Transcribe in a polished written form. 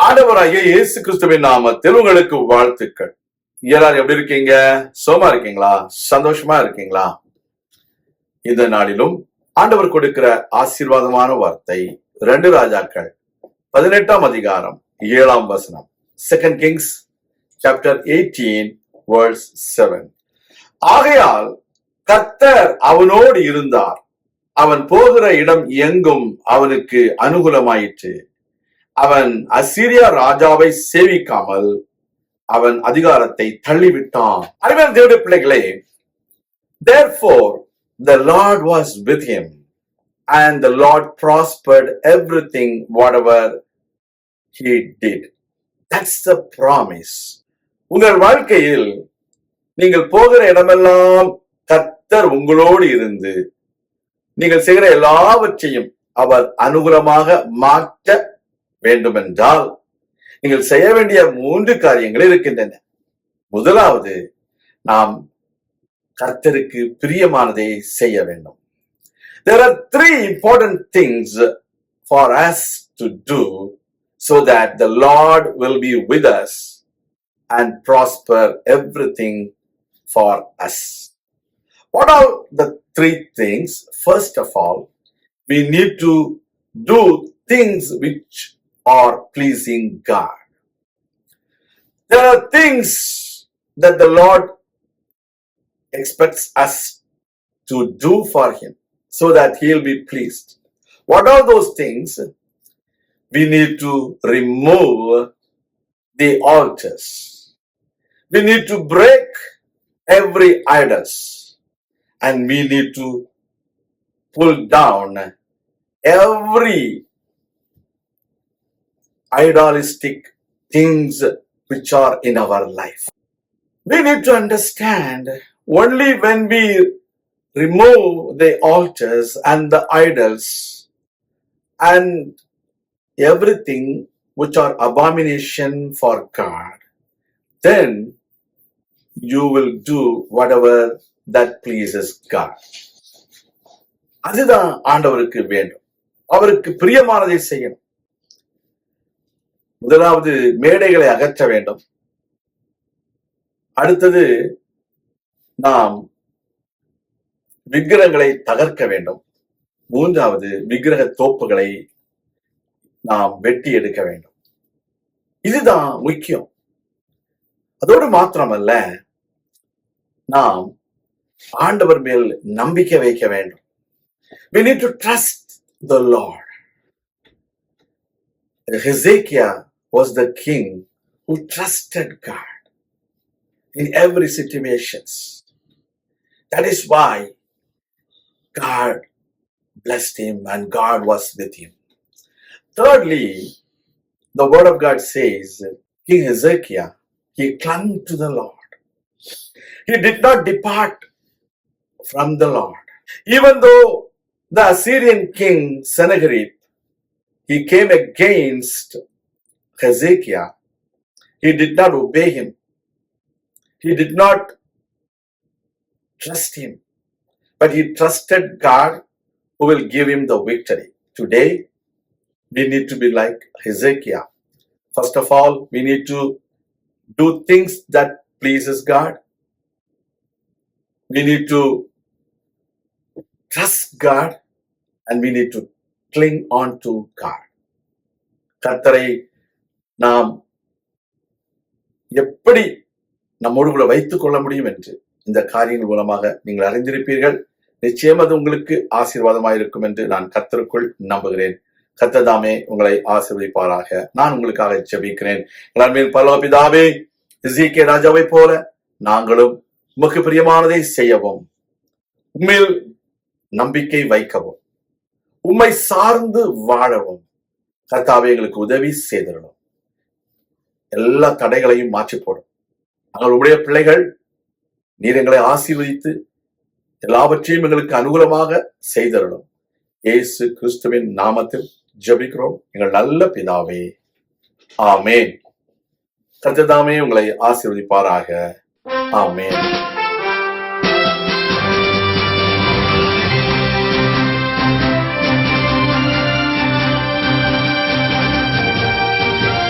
ஆண்டவராகிய இயேசு கிறிஸ்துவின் நாமத்தில் உங்களுக்கு வாழ்த்துக்கள். எல்லாரும் எப்படி இருக்கீங்க? சோமா இருக்கீங்களா? சந்தோஷமா இருக்கீங்களா? இந்த நாளிலும் ஆண்டவர் கொடுக்கிற ஆசீர்வாதமான வார்த்தை 2 ராஜாக்கள் 18ஆம் அதிகாரம் 7ஆம் வசனம். 2 Kings chapter 18 verse 7. ஆகையால் கர்த்தர் அவனோடு இருந்தார், அவன் போகிற இடம் எங்கும் அவனுக்கு அனுகூலமாயிற்று. அவன் அசீரியா ராஜாவை சேவிக்காமல் அவன் அதிகாரத்தை தள்ளிவிட்டான். அருமையான தேவனுடைய பிள்ளைகளே, therefore the Lord was with him and the Lord prospered everything whatever he did. That's the promise. உங்கள் வாழ்க்கையில் நீங்கள் போகிற இடமெல்லாம் கர்த்தர் உங்களோடு இருந்து நீங்கள் செய்கிற எல்லாவற்றையும் அவர் அனுகூலமாக மாற்ற வேண்டுமென்றால் நீங்கள் செய்ய வேண்டிய 3 காரியங்கள் இருக்கின்றன. முதலாவது, நாம் கர்த்தருக்கு பிரியமானதை செய்ய வேண்டும். There are 3 important things for us to do so that the Lord will be with us and prosper everything for us. What are the 3 things? First of all, we need to do things which are pleasing God. There are things that the Lord expects us to do for him so that he'll be pleased. What are those things? We need to remove the altars. We need to break every idols, and we need to pull down every idolistic things which are in our life. We need to understand, only when we remove the altars and the idols and everything which are abomination for God, then you will do whatever that pleases God. அதுதான் ஆண்டவருக்கு வேண்டும். அவருக்கு பிரியமானதை செய்யணும். முதலாவது, மேடைகளை அகற்ற வேண்டும். அடுத்தது, நாம் விக்கிரகங்களை தகர்க்க வேண்டும். மூன்றாவது, விக்கிரக தோப்புகளை நாம் வெட்டி எடுக்க வேண்டும். இதுதான் முக்கியம். அதோடு மாத்திரமல்ல, நாம் ஆண்டவர் மேல் நம்பிக்கை வைக்க வேண்டும். We need to trust the Lord. Hezekiah was the king who trusted God in every situation. That is why God blessed him and God was with him. Thirdly, the word of God says, King Hezekiah, he clung to the Lord. He did not depart from the Lord. Even though the Assyrian king Sennacherib, he came against Hezekiah, he did not obey him. He did not trust him, but he trusted God who will give him the victory. Today, we need to be like Hezekiah. First of all, we need to do things that pleases God. We need to trust God and we need to cling on to God. கர்த்தரை நாம் எப்படி நம்மோடு கூட வைத்துக் கொள்ள முடியும் என்று இந்த காரியங்கள் மூலமாக நீங்கள் அறிந்திருப்பீர்கள். நிச்சயம் அது உங்களுக்கு ஆசீர்வாதமாயிருக்கும் என்று நான் கர்த்தருக்குள் நம்புகிறேன். கர்த்தர் தாமே உங்களை ஆசீர்வதிப்பாராக. நான் உங்களுக்காக ஜெபிக்கிறேன். மேல் பரலோக பிதாவே, எசேக்கியா ராஜாவை போல நாங்களும் உமக்கு பிரியமானதை செய்யவும், உம்மில் நம்பிக்கை வைக்கவும், உம்மை சார்ந்து வாழவும் கர்த்தாவே எங்களுக்கு உதவி செய்திடணும். எல்லா தடைகளையும் மாற்றி போடும். நாங்கள் உடைய பிள்ளைகள், நீர் எங்களை ஆசீர்வதித்து எல்லாவற்றையும் எங்களுக்கு அனுகூலமாக செய்திடணும். இயேசு கிறிஸ்துவின் நாமத்தில் ஜெபிக்கிறோம் எங்கள் நல்ல பிதாவே, ஆமேன். கர்த்தர் தாமே உங்களை ஆசீர்வதிப்பாராக. ஆமேன்.